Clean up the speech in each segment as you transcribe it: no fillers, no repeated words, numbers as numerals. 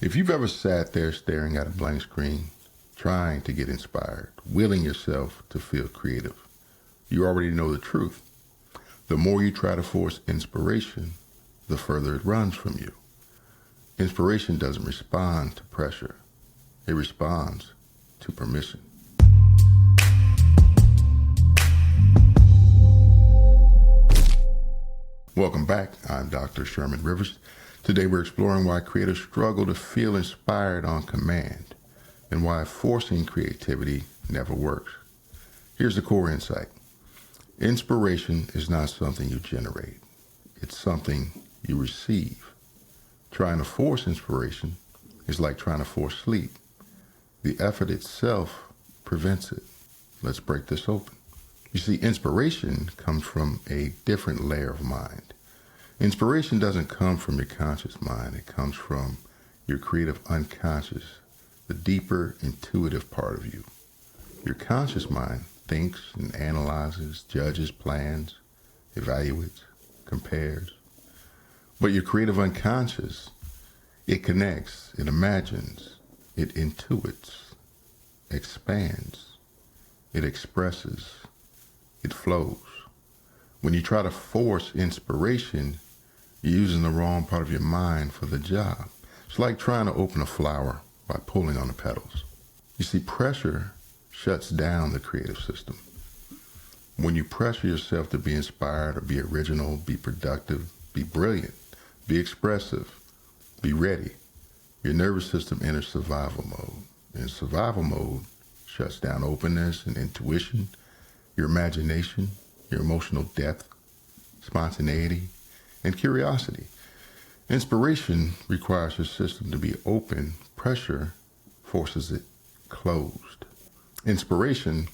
If you've ever sat there staring at a blank screen, trying to get inspired, willing yourself to feel creative, you already know the truth. The more you try to force inspiration, the further it runs from you. Inspiration doesn't respond to pressure. It responds to permission. Welcome back. I'm Dr. Sherman Rivers. Today we're exploring why creators struggle to feel inspired on command and why forcing creativity never works. Here's the core insight. Inspiration is not something you generate. It's something you receive. Trying to force inspiration is like trying to force sleep. The effort itself prevents it. Let's break this open. You see, inspiration comes from a different layer of mind. Inspiration doesn't come from your conscious mind. It comes from your creative unconscious, the deeper intuitive part of you. Your conscious mind thinks and analyzes, judges, plans, evaluates, compares. But your creative unconscious, it connects, it imagines, it intuits, expands, it expresses, it flows. When you try to force inspiration, you're using the wrong part of your mind for the job. It's like trying to open a flower by pulling on the petals. You see, pressure shuts down the creative system. When you pressure yourself to be inspired or be original, be productive, be brilliant, be expressive, be ready, your nervous system enters survival mode. And survival mode shuts down openness and intuition, your imagination, your emotional depth, spontaneity, and curiosity. Inspiration requires your system to be open. Pressure forces it closed. Inspiration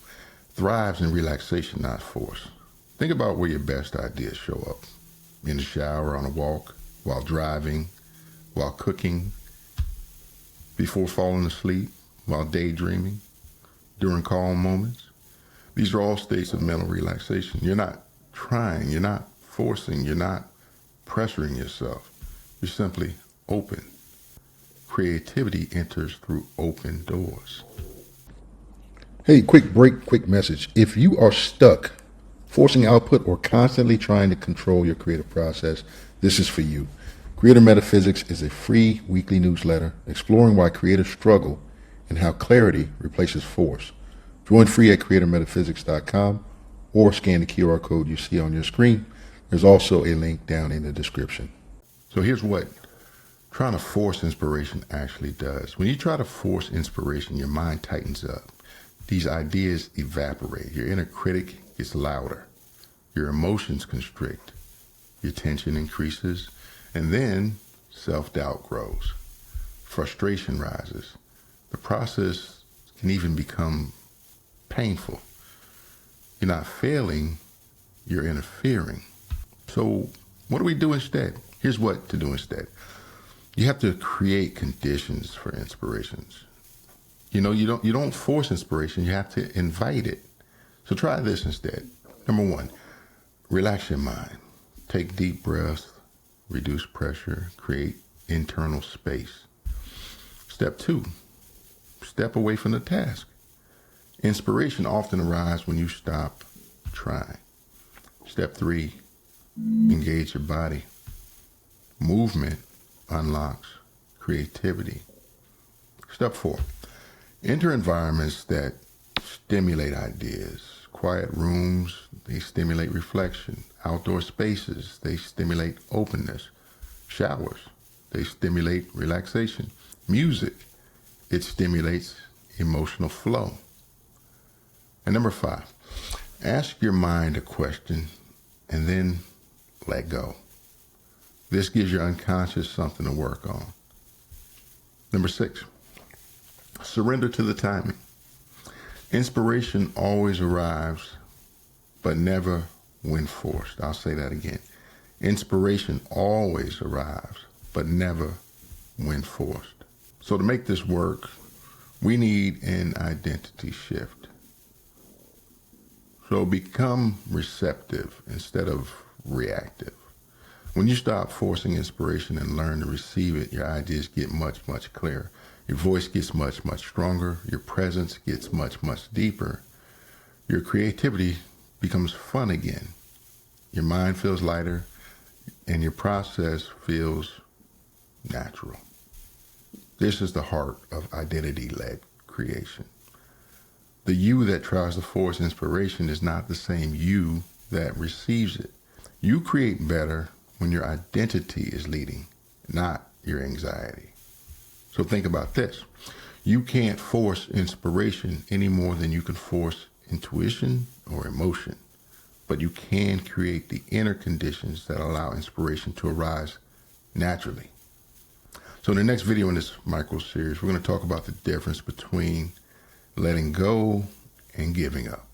thrives in relaxation, not force. Think about where your best ideas show up. In the shower, on a walk, while driving, while cooking, before falling asleep, while daydreaming, during calm moments. These are all states of mental relaxation. You're not trying, you're not forcing, you're not pressuring yourself. You're simply open. Creativity enters through open doors. Hey, quick break, quick message. If you are stuck forcing output or constantly trying to control your creative process, this is for you. Creator Metaphysics is a free weekly newsletter exploring why creators struggle and how clarity replaces force. Join free at creatormetaphysics.com or scan the QR code you see on your screen. There's also a link down in the description. So here's what trying to force inspiration actually does. When you try to force inspiration, your mind tightens up. These ideas evaporate. Your inner critic gets louder. Your emotions constrict. Your tension increases. And then self-doubt grows. Frustration rises. The process can even become painful. You're not failing, you're interfering. So what do we do instead? Here's what to do instead. You have to create conditions for inspirations. You don't force inspiration, you have to invite it. So try this instead. Number one, relax your mind. Take deep breaths, reduce pressure, create internal space. Step two, step away from the task. Inspiration often arrives when you stop trying. Step three, engage your body. Movement unlocks creativity. Step four, enter environments that stimulate ideas. Quiet rooms, they stimulate reflection. Outdoor spaces, they stimulate openness. Showers, they stimulate relaxation. Music, it stimulates emotional flow. And number five, ask your mind a question and then let go. This gives your unconscious something to work on. Number six, surrender to the timing. Inspiration always arrives, but never when forced. I'll say that again. Inspiration always arrives, but never when forced. So to make this work, we need an identity shift. So become receptive instead of reactive. When you stop forcing inspiration and learn to receive it, your ideas get much, much clearer. Your voice gets much, much stronger. Your presence gets much, much deeper. Your creativity becomes fun again. Your mind feels lighter, and your process feels natural. This is the heart of identity-led creation. The you that tries to force inspiration is not the same you that receives it. You create better when your identity is leading, not your anxiety. So think about this. You can't force inspiration any more than you can force intuition or emotion, but you can create the inner conditions that allow inspiration to arise naturally. So in the next video in this micro series, we're going to talk about the difference between letting go and giving up.